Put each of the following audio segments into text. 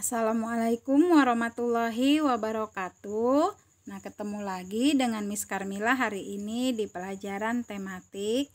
Assalamualaikum warahmatullahi wabarakatuh. Nah, ketemu lagi dengan Miss Karmila hari ini di pelajaran tematik.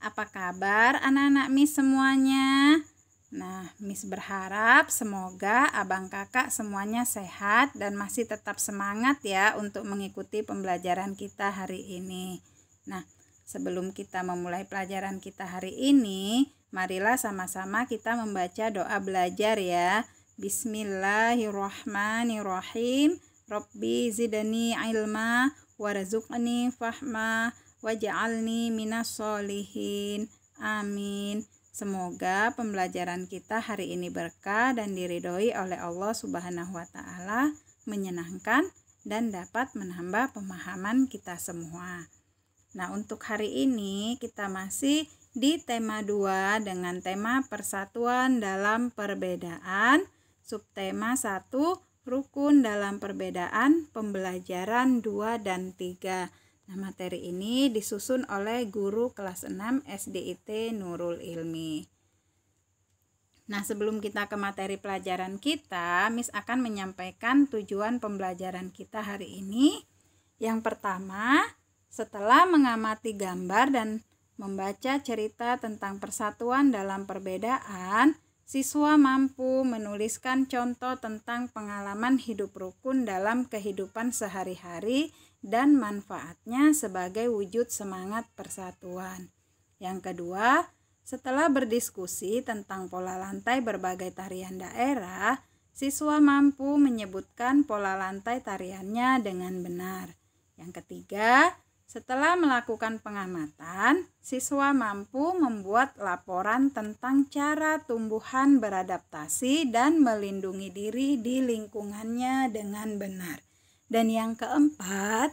Apa kabar anak-anak Miss semuanya? Nah, Miss berharap semoga abang kakak semuanya sehat dan masih tetap semangat ya untuk mengikuti pembelajaran kita hari ini. Nah, sebelum kita memulai pelajaran kita hari ini, marilah sama-sama kita membaca doa belajar ya. Bismillahirrahmanirrahim. Rabbi zidni ilma warzuqni fahma waj'alni minas sholihin. Amin. Semoga pembelajaran kita hari ini berkah dan diridhoi oleh Allah Subhanahu wa taala, menyenangkan dan dapat menambah pemahaman kita semua. Nah, untuk hari ini kita masih di tema 2 dengan tema persatuan dalam perbedaan. Subtema 1, rukun dalam perbedaan, pembelajaran 2 dan 3. Nah, materi ini disusun oleh guru kelas 6 SDIT Nurul Ilmi. Nah, sebelum kita ke materi pelajaran kita, Miss akan menyampaikan tujuan pembelajaran kita hari ini. Yang pertama, setelah mengamati gambar dan membaca cerita tentang persatuan dalam perbedaan, siswa mampu menuliskan contoh tentang pengalaman hidup rukun dalam kehidupan sehari-hari dan manfaatnya sebagai wujud semangat persatuan. Yang kedua, setelah berdiskusi tentang pola lantai berbagai tarian daerah, siswa mampu menyebutkan pola lantai tariannya dengan benar. Yang ketiga, setelah melakukan pengamatan, siswa mampu membuat laporan tentang cara tumbuhan beradaptasi dan melindungi diri di lingkungannya dengan benar. Dan yang keempat,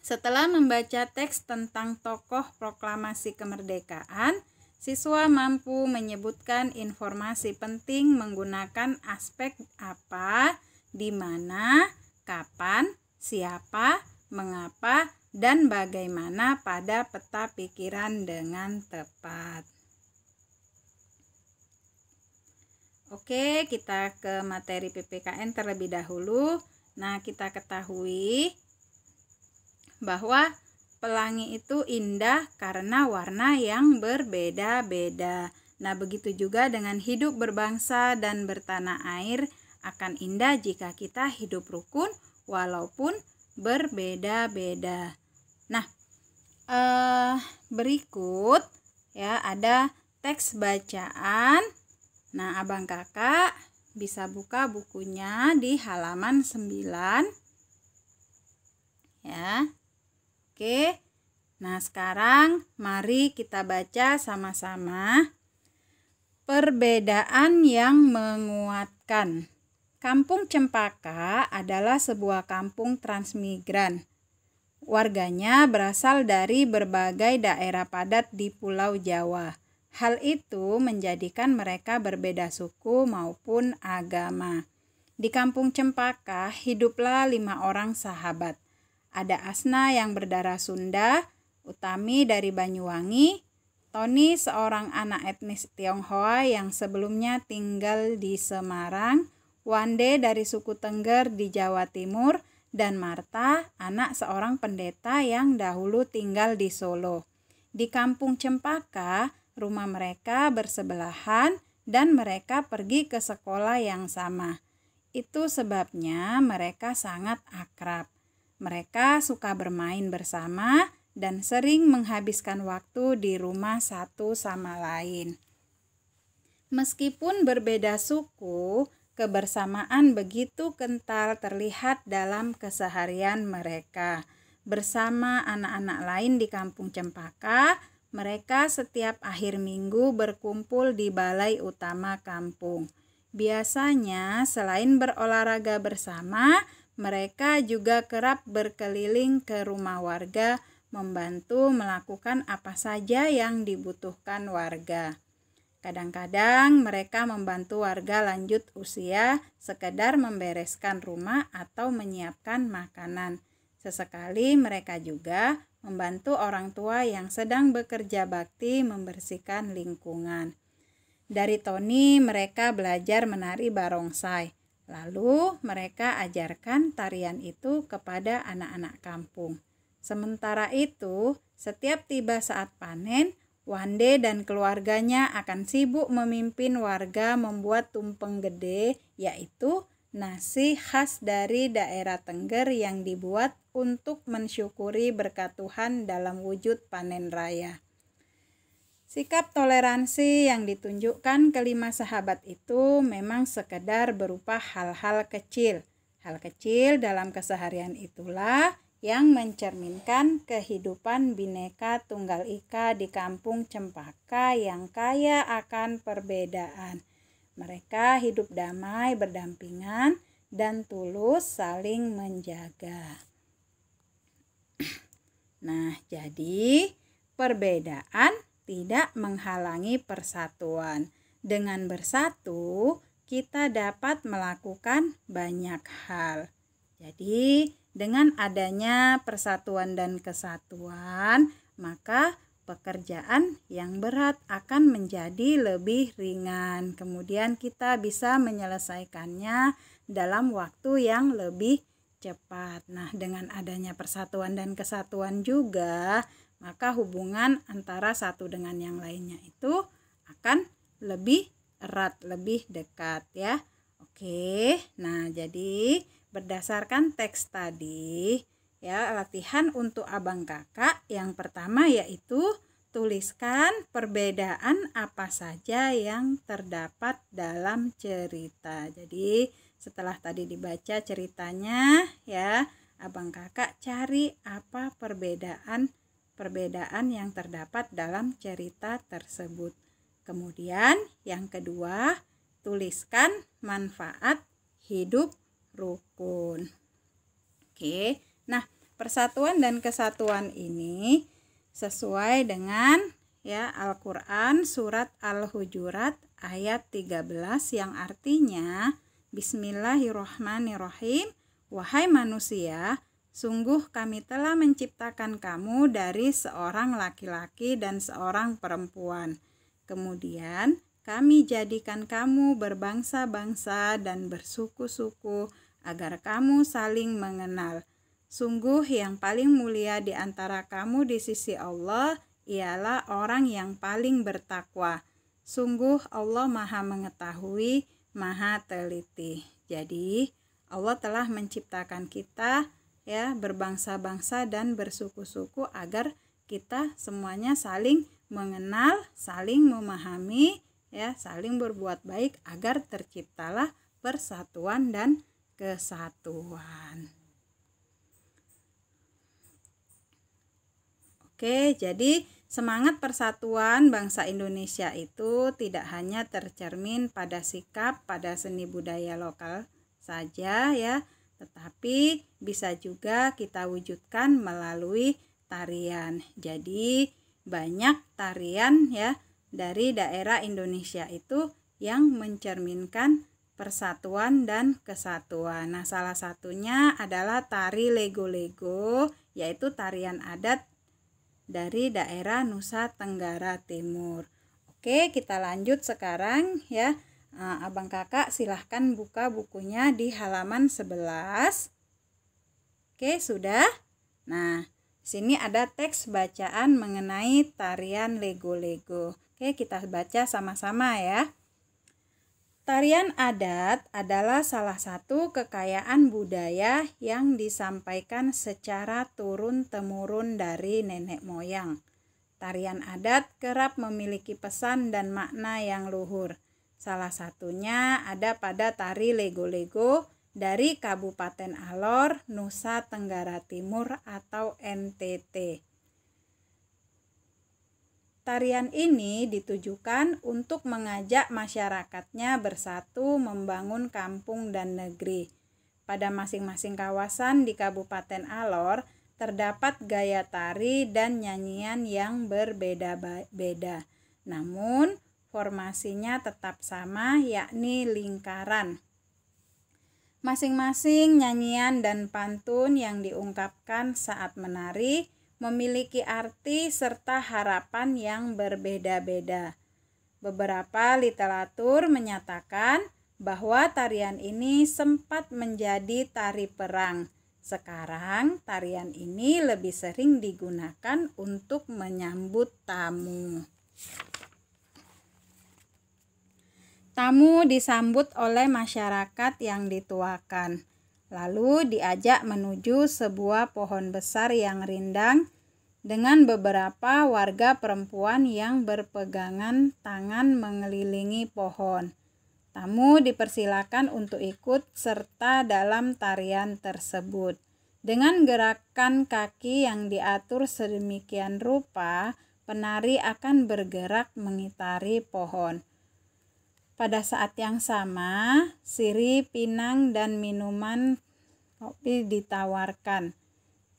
setelah membaca teks tentang tokoh proklamasi kemerdekaan, siswa mampu menyebutkan informasi penting menggunakan aspek apa, di mana, kapan, siapa, mengapa, dan bagaimana pada peta pikiran dengan tepat. Oke, kita ke materi PPKN terlebih dahulu. Nah, kita ketahui bahwa pelangi itu indah karena warna yang berbeda-beda. Nah, begitu juga dengan hidup berbangsa dan bertanah air akan indah jika kita hidup rukun walaupun berbeda-beda. Nah, berikut ya ada teks bacaan. Nah, abang kakak bisa buka bukunya di halaman 9. Ya. Oke. Nah, sekarang mari kita baca sama-sama. Perbedaan yang menguatkan. Kampung Cempaka adalah sebuah kampung transmigran. Warganya berasal dari berbagai daerah padat di Pulau Jawa. Hal itu menjadikan mereka berbeda suku maupun agama. Di Kampung Cempaka hiduplah 5 orang sahabat. Ada Asna yang berdarah Sunda, Utami dari Banyuwangi, Tony seorang anak etnis Tionghoa yang sebelumnya tinggal di Semarang, Wande dari suku Tengger di Jawa Timur, dan Marta, anak seorang pendeta yang dahulu tinggal di Solo. Di Kampung Cempaka, rumah mereka bersebelahan dan mereka pergi ke sekolah yang sama. Itu sebabnya mereka sangat akrab. Mereka suka bermain bersama dan sering menghabiskan waktu di rumah satu sama lain. Meskipun berbeda suku, kebersamaan begitu kental terlihat dalam keseharian mereka. Bersama anak-anak lain di Kampung Cempaka, mereka setiap akhir minggu berkumpul di balai utama kampung. Biasanya selain berolahraga bersama, mereka juga kerap berkeliling ke rumah warga, membantu melakukan apa saja yang dibutuhkan warga. Kadang-kadang mereka membantu warga lanjut usia sekedar membereskan rumah atau menyiapkan makanan. Sesekali mereka juga membantu orang tua yang sedang bekerja bakti membersihkan lingkungan. Dari Tony mereka belajar menari barongsai. Lalu mereka ajarkan tarian itu kepada anak-anak kampung. Sementara itu, setiap tiba saat panen, Wande dan keluarganya akan sibuk memimpin warga membuat tumpeng gede, yaitu nasi khas dari daerah Tengger yang dibuat untuk mensyukuri berkat Tuhan dalam wujud panen raya. Sikap toleransi yang ditunjukkan kelima sahabat itu memang sekedar berupa hal-hal kecil. Hal kecil dalam keseharian itulah yang mencerminkan kehidupan Bhinneka Tunggal Ika di kampung Cempaka yang kaya akan perbedaan. Mereka hidup damai berdampingan dan tulus saling menjaga. Nah, jadi perbedaan tidak menghalangi persatuan. Dengan bersatu, kita dapat melakukan banyak hal. Jadi, dengan adanya persatuan dan kesatuan, maka pekerjaan yang berat akan menjadi lebih ringan. Kemudian kita bisa menyelesaikannya dalam waktu yang lebih cepat. Nah, dengan adanya persatuan dan kesatuan juga, maka hubungan antara satu dengan yang lainnya itu akan lebih erat, lebih dekat ya. Oke, nah jadi berdasarkan teks tadi ya, latihan untuk abang kakak yang pertama yaitu tuliskan perbedaan apa saja yang terdapat dalam cerita. Jadi setelah tadi dibaca ceritanya ya, abang kakak cari apa perbedaan yang terdapat dalam cerita tersebut. Kemudian yang kedua, tuliskan manfaat hidup rukun. Oke, nah persatuan dan kesatuan ini sesuai dengan ya Al-Quran surat Al-Hujurat ayat 13 yang artinya Bismillahirrohmanirrohim, wahai manusia, sungguh kami telah menciptakan kamu dari seorang laki-laki dan seorang perempuan. Kemudian kami jadikan kamu berbangsa-bangsa dan bersuku-suku agar kamu saling mengenal. Sungguh yang paling mulia di antara kamu di sisi Allah ialah orang yang paling bertakwa. Sungguh Allah Maha mengetahui, Maha teliti. Jadi Allah telah menciptakan kita ya berbangsa-bangsa dan bersuku-suku agar kita semuanya saling mengenal, saling memahami ya, saling berbuat baik agar terciptalah persatuan dan kesatuan. Oke, jadi semangat persatuan bangsa Indonesia itu tidak hanya tercermin pada sikap, pada seni budaya lokal saja ya, tetapi bisa juga kita wujudkan melalui tarian. Jadi banyak tarian ya dari daerah Indonesia itu yang mencerminkan persatuan dan kesatuan. Nah, salah satunya adalah tari Lego-Lego, yaitu tarian adat dari daerah Nusa Tenggara Timur. Oke, kita lanjut sekarang ya. Abang kakak silahkan buka bukunya di halaman 11. Oke, sudah? Nah, di sini ada teks bacaan mengenai tarian Lego-Lego. Oke, kita baca sama-sama ya. Tarian adat adalah salah satu kekayaan budaya yang disampaikan secara turun-temurun dari nenek moyang. Tarian adat kerap memiliki pesan dan makna yang luhur. Salah satunya ada pada tari Lego-Lego dari Kabupaten Alor, Nusa Tenggara Timur atau NTT. Tarian ini ditujukan untuk mengajak masyarakatnya bersatu membangun kampung dan negeri. Pada masing-masing kawasan di Kabupaten Alor terdapat gaya tari dan nyanyian yang berbeda-beda. Namun formasinya tetap sama, yakni lingkaran. Masing-masing nyanyian dan pantun yang diungkapkan saat menari memiliki arti serta harapan yang berbeda-beda. beberapa literatur menyatakan bahwa tarian ini sempat menjadi tari perang. Sekarang tarian ini lebih sering digunakan untuk menyambut tamu. Tamu disambut oleh masyarakat yang dituakan, lalu diajak menuju sebuah pohon besar yang rindang dengan beberapa warga perempuan yang berpegangan tangan mengelilingi pohon. Tamu dipersilakan untuk ikut serta dalam tarian tersebut. Dengan gerakan kaki yang diatur sedemikian rupa, penari akan bergerak mengitari pohon. Pada saat yang sama, sirih, pinang, dan minuman kopi ditawarkan.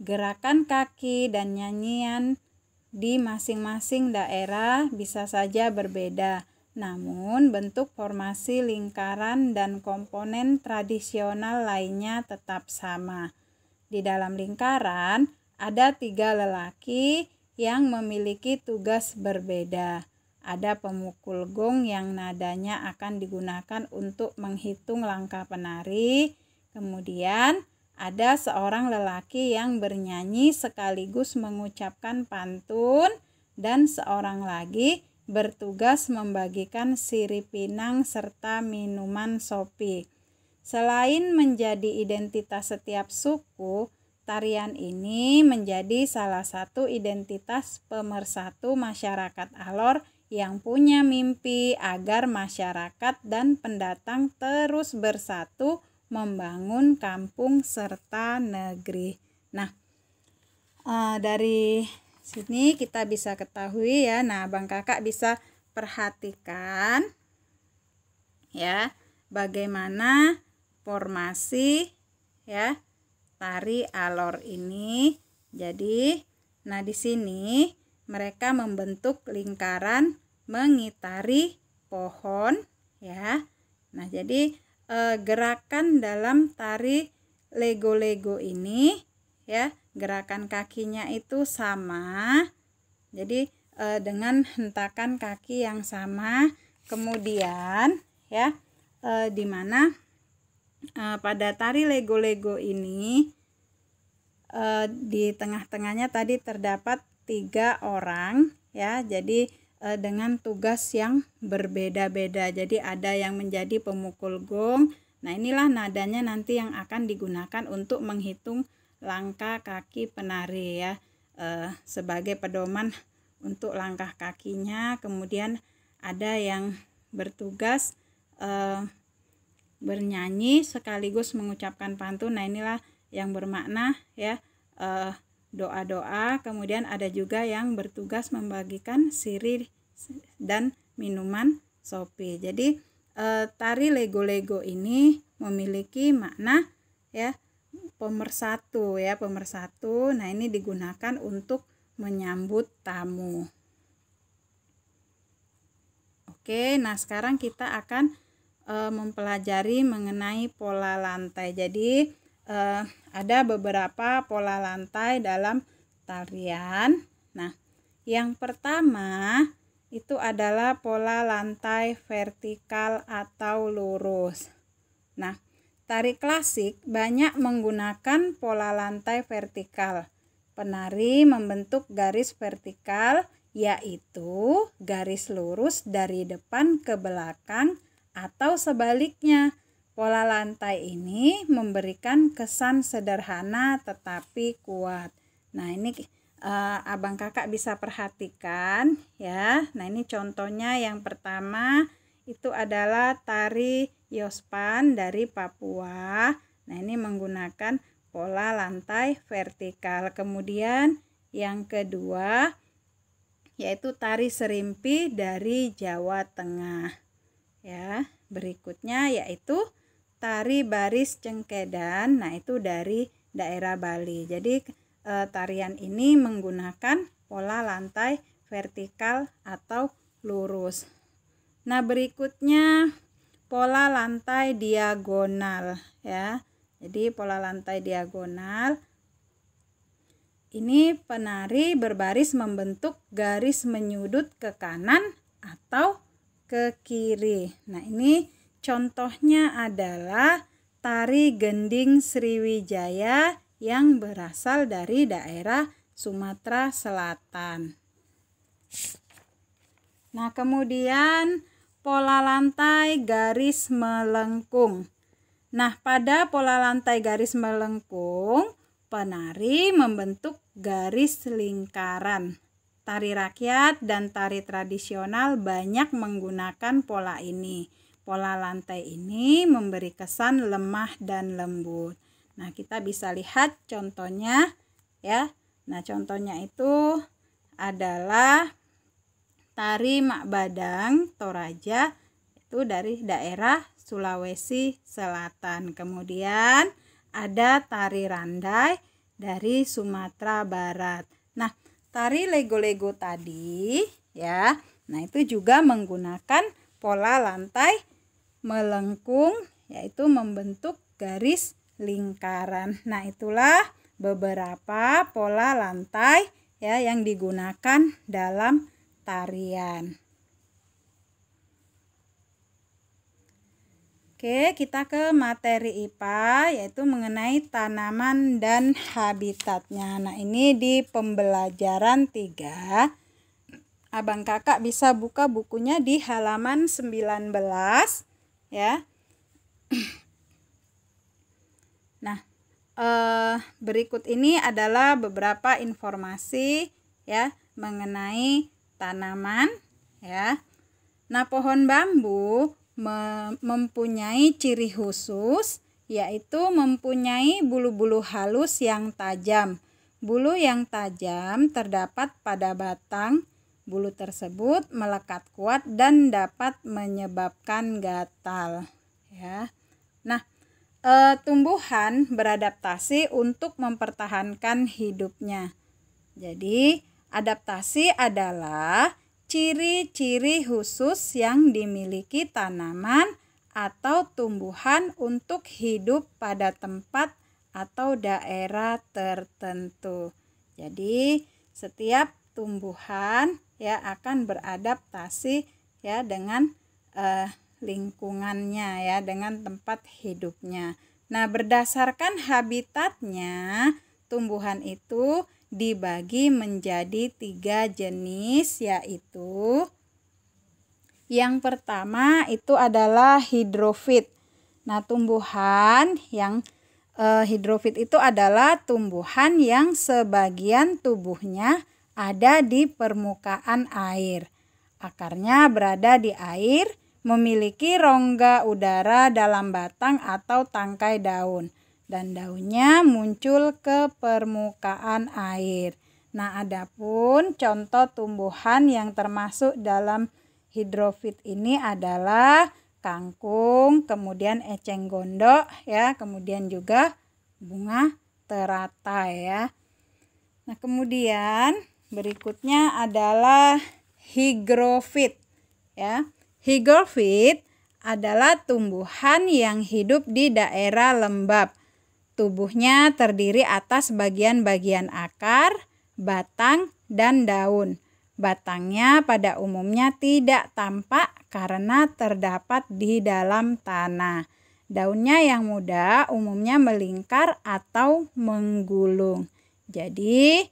Gerakan kaki dan nyanyian di masing-masing daerah bisa saja berbeda, namun bentuk formasi lingkaran dan komponen tradisional lainnya tetap sama. Di dalam lingkaran ada 3 lelaki yang memiliki tugas berbeda. Ada pemukul gong yang nadanya akan digunakan untuk menghitung langkah penari. Kemudian ada seorang lelaki yang bernyanyi sekaligus mengucapkan pantun, dan seorang lagi bertugas membagikan sirih pinang serta minuman sopi. Selain menjadi identitas setiap suku, tarian ini menjadi salah satu identitas pemersatu masyarakat Alor yang punya mimpi agar masyarakat dan pendatang terus bersatu membangun kampung serta negeri. Nah, dari sini kita bisa ketahui ya. Nah, Abang Kakak bisa perhatikan ya bagaimana formasi ya tari Alor ini. Jadi, nah di sini mereka membentuk lingkaran mengitari pohon ya. Nah, jadi gerakan dalam tari lego-lego ini ya, gerakan kakinya itu sama. Jadi dengan hentakan kaki yang sama. Kemudian ya di mana pada tari lego-lego ini di tengah-tengahnya tadi terdapat 3 orang ya. Jadi dengan tugas yang berbeda-beda. Jadi ada yang menjadi pemukul gong. Nah, inilah nadanya nanti yang akan digunakan untuk menghitung langkah kaki penari ya, sebagai pedoman untuk langkah kakinya. Kemudian ada yang bertugas bernyanyi sekaligus mengucapkan pantun. Nah, inilah yang bermakna ya doa-doa. Kemudian ada juga yang bertugas membagikan sirih dan minuman sopi. Jadi tari lego-lego ini memiliki makna ya pemersatu ya, pemersatu. Nah, ini digunakan untuk menyambut tamu. Oke, nah sekarang kita akan mempelajari mengenai pola lantai. Jadi ada beberapa pola lantai dalam tarian. Nah, yang pertama itu adalah pola lantai vertikal atau lurus. Nah, tari klasik banyak menggunakan pola lantai vertikal. Penari membentuk garis vertikal, yaitu garis lurus dari depan ke belakang atau sebaliknya. Pola lantai ini memberikan kesan sederhana tetapi kuat. Nah, ini Abang Kakak bisa perhatikan ya. Nah, ini contohnya yang pertama itu adalah tari Yospan dari Papua. Nah, ini menggunakan pola lantai vertikal. Kemudian yang kedua yaitu tari Serimpi dari Jawa Tengah. Ya, berikutnya yaitu tari Baris Cengkedan. Nah, itu dari daerah Bali. Jadi tarian ini menggunakan pola lantai vertikal atau lurus. Nah, berikutnya pola lantai diagonal ya. Jadi pola lantai diagonal ini penari berbaris membentuk garis menyudut ke kanan atau ke kiri. Nah, ini contohnya adalah tari gending Sriwijaya yang berasal dari daerah Sumatera Selatan. Nah, kemudian pola lantai garis melengkung. Nah, pada pola lantai garis melengkung, penari membentuk garis lingkaran. Tari rakyat dan tari tradisional banyak menggunakan pola ini. Pola lantai ini memberi kesan lemah dan lembut. Nah, kita bisa lihat contohnya ya. Nah, contohnya itu adalah tari Mak Badang Toraja, itu dari daerah Sulawesi Selatan. Kemudian ada tari Randai dari Sumatera Barat. Nah, tari lego-lego tadi ya. Nah, itu juga menggunakan pola lantai melengkung, yaitu membentuk garis lingkaran. Nah, itulah beberapa pola lantai ya yang digunakan dalam tarian. Oke, kita ke materi IPA, yaitu mengenai tanaman dan habitatnya. Nah, ini di pembelajaran 3. Abang kakak bisa buka bukunya di halaman 19 ya. Nah, berikut ini adalah beberapa informasi ya mengenai tanaman ya. Nah, pohon bambu mempunyai ciri khusus, yaitu mempunyai bulu-bulu halus yang tajam. Bulu yang tajam terdapat pada batang. Bulu tersebut melekat kuat dan dapat menyebabkan gatal ya. Nah, tumbuhan beradaptasi untuk mempertahankan hidupnya. Jadi, adaptasi adalah ciri-ciri khusus yang dimiliki tanaman atau tumbuhan untuk hidup pada tempat atau daerah tertentu. Jadi, setiap tumbuhan ya akan beradaptasi ya dengan lingkungannya ya, dengan tempat hidupnya. Nah, berdasarkan habitatnya, tumbuhan itu dibagi menjadi 3 jenis, yaitu yang pertama itu adalah hidrofit. Nah, tumbuhan yang hidrofit itu adalah tumbuhan yang sebagian tubuhnya ada di permukaan air. Akarnya berada di air, memiliki rongga udara dalam batang atau tangkai daun, dan daunnya muncul ke permukaan air. Nah, adapun contoh tumbuhan yang termasuk dalam hidrofit ini adalah kangkung, kemudian eceng gondok ya, kemudian juga bunga teratai ya. Nah, kemudian berikutnya adalah higrofit ya. Higrofit adalah tumbuhan yang hidup di daerah lembab. Tubuhnya terdiri atas bagian-bagian akar, batang, dan daun. Batangnya pada umumnya tidak tampak karena terdapat di dalam tanah. Daunnya yang muda umumnya melingkar atau menggulung. Jadi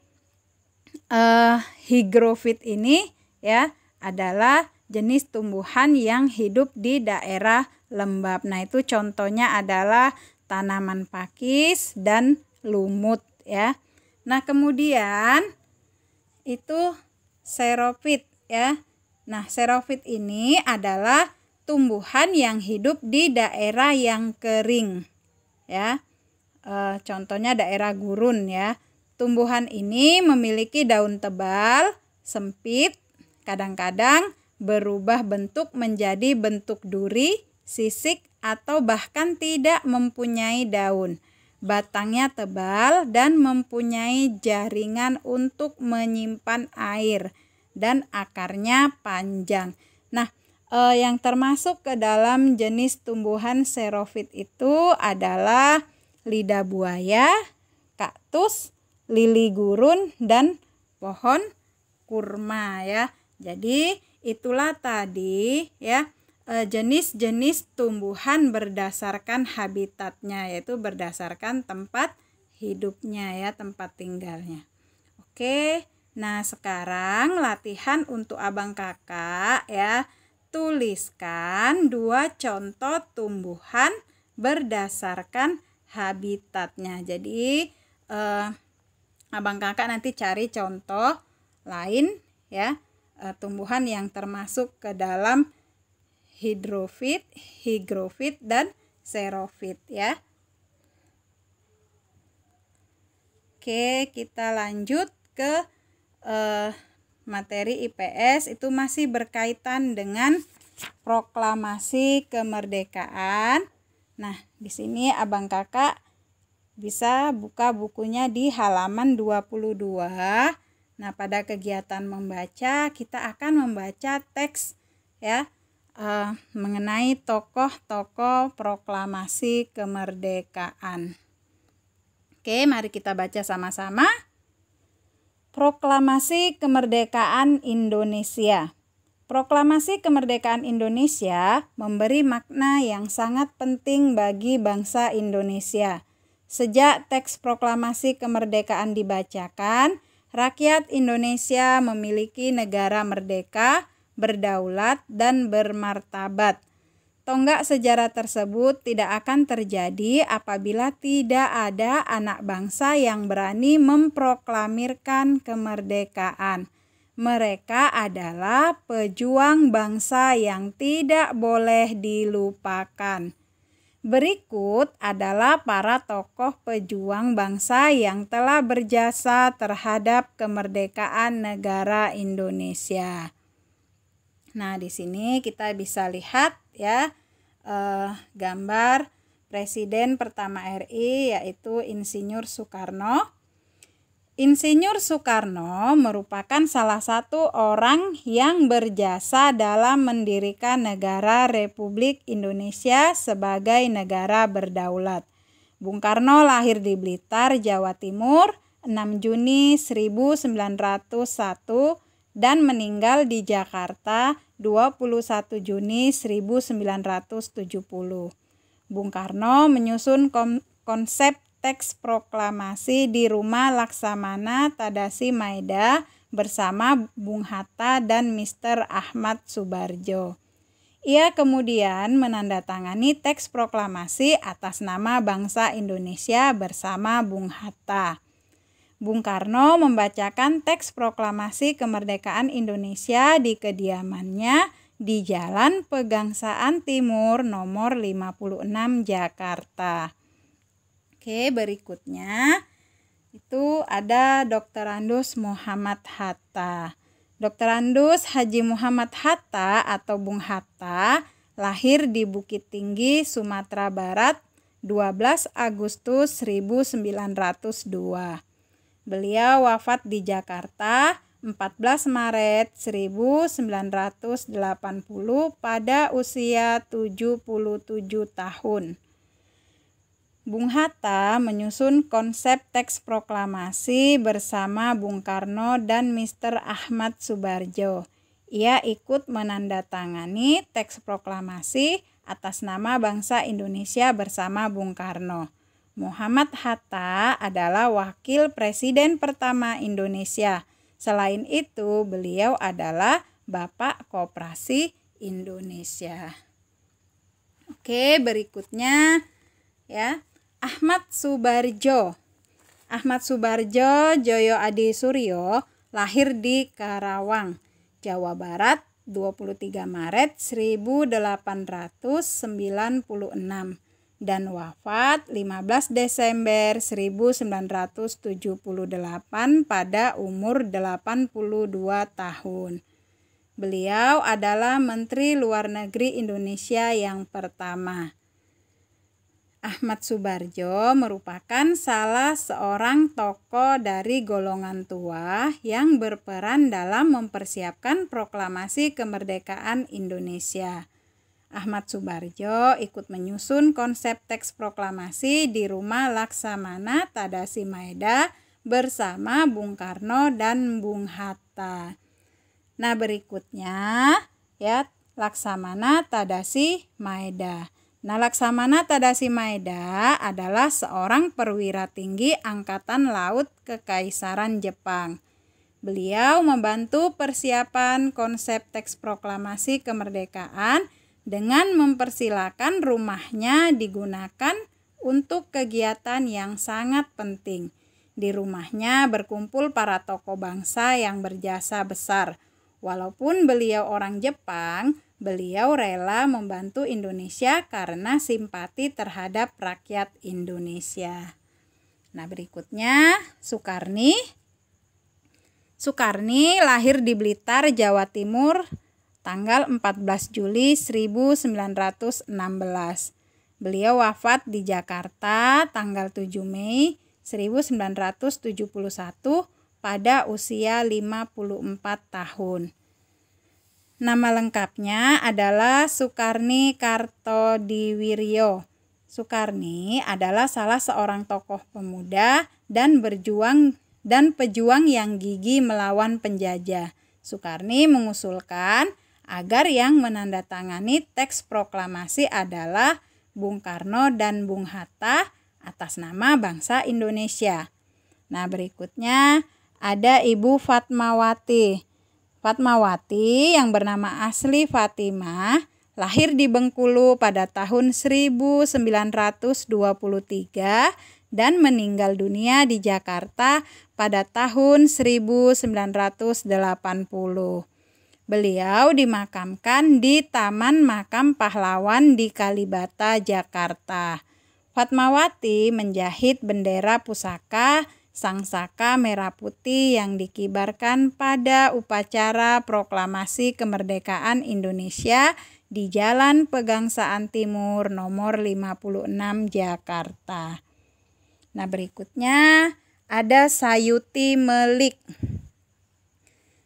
higrofit ini ya adalah jenis tumbuhan yang hidup di daerah lembab. Nah, itu contohnya adalah tanaman pakis dan lumut ya. Nah, kemudian itu xerophyt ya. Nah, xerophyt ini adalah tumbuhan yang hidup di daerah yang kering ya. Contohnya daerah gurun ya. Tumbuhan ini memiliki daun tebal, sempit, kadang-kadang berubah bentuk menjadi bentuk duri, sisik, atau bahkan tidak mempunyai daun. Batangnya tebal dan mempunyai jaringan untuk menyimpan air, dan akarnya panjang. Nah, yang termasuk ke dalam jenis tumbuhan xerophyt itu adalah lidah buaya, kaktus, lili gurun, dan pohon kurma ya. Jadi itulah tadi ya jenis-jenis tumbuhan berdasarkan habitatnya, yaitu berdasarkan tempat hidupnya ya, tempat tinggalnya. Oke, nah sekarang latihan untuk abang kakak ya. Tuliskan 2 contoh tumbuhan berdasarkan habitatnya. Jadi abang kakak nanti cari contoh lain ya, tumbuhan yang termasuk ke dalam hidrofit, higrofit, dan xerofit ya. Oke, kita lanjut ke materi IPS, itu masih berkaitan dengan proklamasi kemerdekaan. Nah, di sini abang kakak bisa buka bukunya di halaman 22. Nah, pada kegiatan membaca kita akan membaca teks ya mengenai tokoh-tokoh proklamasi kemerdekaan. Oke, mari kita baca sama-sama. Proklamasi Kemerdekaan Indonesia. Proklamasi Kemerdekaan Indonesia memberi makna yang sangat penting bagi bangsa Indonesia. Sejak teks proklamasi kemerdekaan dibacakan, rakyat Indonesia memiliki negara merdeka, berdaulat, dan bermartabat. Tonggak sejarah tersebut tidak akan terjadi apabila tidak ada anak bangsa yang berani memproklamirkan kemerdekaan. Mereka adalah pejuang bangsa yang tidak boleh dilupakan. Berikut adalah para tokoh pejuang bangsa yang telah berjasa terhadap kemerdekaan negara Indonesia. Nah, di sini kita bisa lihat ya gambar Presiden pertama RI, yaitu Insinyur Soekarno. Insinyur Soekarno merupakan salah satu orang yang berjasa dalam mendirikan negara Republik Indonesia sebagai negara berdaulat. Bung Karno lahir di Blitar, Jawa Timur, 6 Juni 1901 dan meninggal di Jakarta 21 Juni 1970. Bung Karno menyusun konsep teks proklamasi di rumah Laksamana Tadasi Maeda bersama Bung Hatta dan Mr. Ahmad Subarjo. Ia kemudian menandatangani teks proklamasi atas nama bangsa Indonesia bersama Bung Hatta. Bung Karno membacakan teks proklamasi kemerdekaan Indonesia di kediamannya di Jalan Pegangsaan Timur nomor 56 Jakarta. Oke, berikutnya itu ada Dr. Andus Muhammad Hatta. Dr. Andus Haji Muhammad Hatta atau Bung Hatta lahir di Bukit Tinggi, Sumatera Barat 12 Agustus 1902. Beliau wafat di Jakarta 14 Maret 1980 pada usia 77 tahun. Bung Hatta menyusun konsep teks proklamasi bersama Bung Karno dan Mr. Ahmad Subarjo. Ia ikut menandatangani teks proklamasi atas nama bangsa Indonesia bersama Bung Karno. Muhammad Hatta adalah wakil presiden pertama Indonesia. Selain itu, beliau adalah Bapak Koperasi Indonesia. Oke, berikutnya ya, Ahmad Subarjo. Ahmad Subarjo Joyo Adi Suryo lahir di Karawang, Jawa Barat 23 Maret 1896 dan wafat 15 Desember 1978 pada umur 82 tahun. Beliau adalah Menteri Luar Negeri Indonesia yang pertama. Ahmad Subarjo merupakan salah seorang tokoh dari golongan tua yang berperan dalam mempersiapkan proklamasi kemerdekaan Indonesia. Ahmad Subarjo ikut menyusun konsep teks proklamasi di rumah Laksamana Tadasi Maeda bersama Bung Karno dan Bung Hatta. Nah, berikutnya ya Laksamana Tadashi Maeda. Nah, Laksamana Tadashi Maeda adalah seorang perwira tinggi Angkatan Laut Kekaisaran Jepang. Beliau membantu persiapan konsep teks proklamasi kemerdekaan dengan mempersilakan rumahnya digunakan untuk kegiatan yang sangat penting. Di rumahnya berkumpul para tokoh bangsa yang berjasa besar. Walaupun beliau orang Jepang, beliau rela membantu Indonesia karena simpati terhadap rakyat Indonesia. Nah, berikutnya Sukarni. Sukarni lahir di Blitar, Jawa Timur, tanggal 14 Juli 1916. Beliau wafat di Jakarta tanggal 7 Mei 1971 pada usia 54 tahun. Nama lengkapnya adalah Sukarni Kartodiwiryo. Sukarni adalah salah seorang tokoh pemuda dan pejuang yang gigih melawan penjajah. Sukarni mengusulkan agar yang menandatangani teks proklamasi adalah Bung Karno dan Bung Hatta atas nama bangsa Indonesia. Nah, berikutnya ada Ibu Fatmawati. Fatmawati yang bernama asli Fatimah lahir di Bengkulu pada tahun 1923 dan meninggal dunia di Jakarta pada tahun 1980. Beliau dimakamkan di Taman Makam Pahlawan di Kalibata, Jakarta. Fatmawati menjahit bendera pusaka sangsaka merah putih yang dikibarkan pada upacara proklamasi kemerdekaan Indonesia di Jalan Pegangsaan Timur nomor 56 Jakarta. Nah, berikutnya ada Sayuti Melik.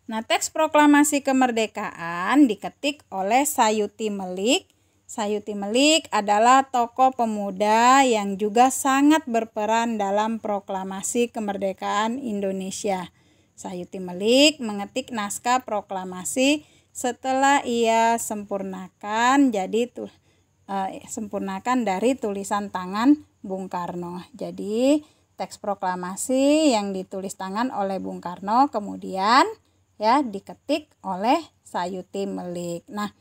Nah, teks proklamasi kemerdekaan diketik oleh Sayuti Melik. Sayuti Melik adalah tokoh pemuda yang juga sangat berperan dalam proklamasi kemerdekaan Indonesia. Sayuti Melik mengetik naskah proklamasi setelah ia sempurnakan dari tulisan tangan Bung Karno. Jadi teks proklamasi yang ditulis tangan oleh Bung Karno kemudian ya diketik oleh Sayuti Melik. Nah,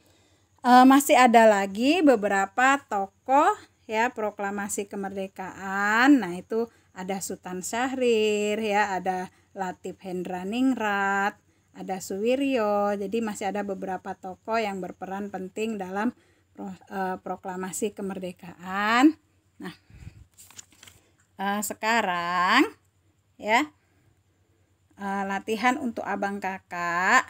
masih ada lagi beberapa tokoh ya proklamasi kemerdekaan. Nah, itu ada Sultan Syahrir ya, ada Latif Hendraningrat, ada Suwiryo. Jadi masih ada beberapa tokoh yang berperan penting dalam proklamasi kemerdekaan. Nah, sekarang ya latihan untuk abang kakak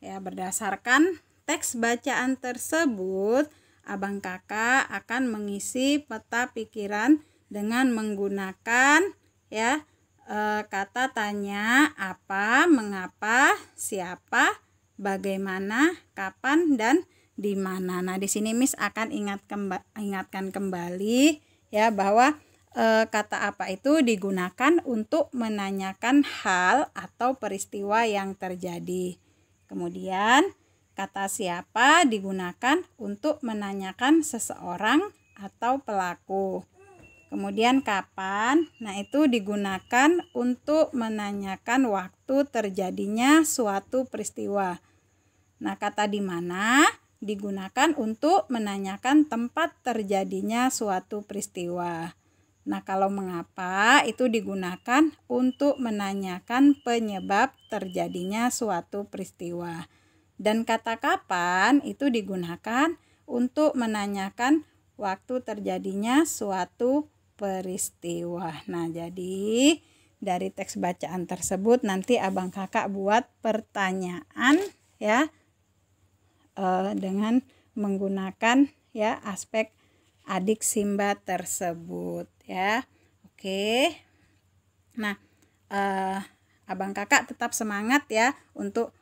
ya, berdasarkan teks bacaan tersebut abang kakak akan mengisi peta pikiran dengan menggunakan ya kata tanya, apa, mengapa, siapa, bagaimana, kapan, dan di mana. Nah, di sini Miss akan ingatkan kembali ya bahwa kata apa itu digunakan untuk menanyakan hal atau peristiwa yang terjadi. Kemudian kata siapa digunakan untuk menanyakan seseorang atau pelaku. Kemudian kapan, nah itu digunakan untuk menanyakan waktu terjadinya suatu peristiwa. Nah, kata di mana digunakan untuk menanyakan tempat terjadinya suatu peristiwa. Nah, kalau mengapa itu digunakan untuk menanyakan penyebab terjadinya suatu peristiwa. Dan kata kapan itu digunakan untuk menanyakan waktu terjadinya suatu peristiwa. Nah, jadi dari teks bacaan tersebut nanti abang kakak buat pertanyaan ya dengan menggunakan ya aspek adik Simba tersebut ya. Oke. Nah, abang kakak tetap semangat ya untuk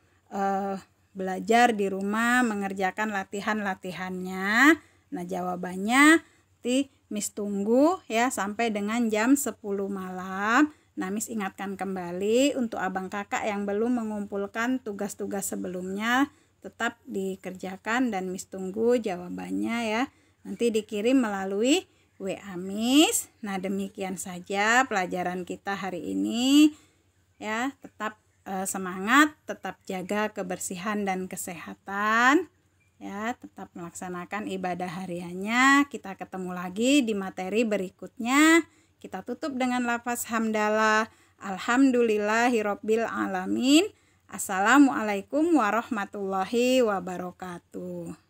belajar di rumah, mengerjakan latihannya. Nah, jawabannya nanti Miss tunggu ya sampai dengan jam 10 malam. Nah, Miss ingatkan kembali untuk abang kakak yang belum mengumpulkan tugas-tugas sebelumnya, tetap dikerjakan dan Miss tunggu jawabannya ya. Nanti dikirim melalui WA Miss. Nah, demikian saja pelajaran kita hari ini ya. Tetap semangat, tetap jaga kebersihan dan kesehatan ya, tetap melaksanakan ibadah hariannya. Kita ketemu lagi di materi berikutnya. Kita tutup dengan lafaz hamdalah. Alhamdulillahirabbil alamin. Assalamualaikum warahmatullahi wabarakatuh.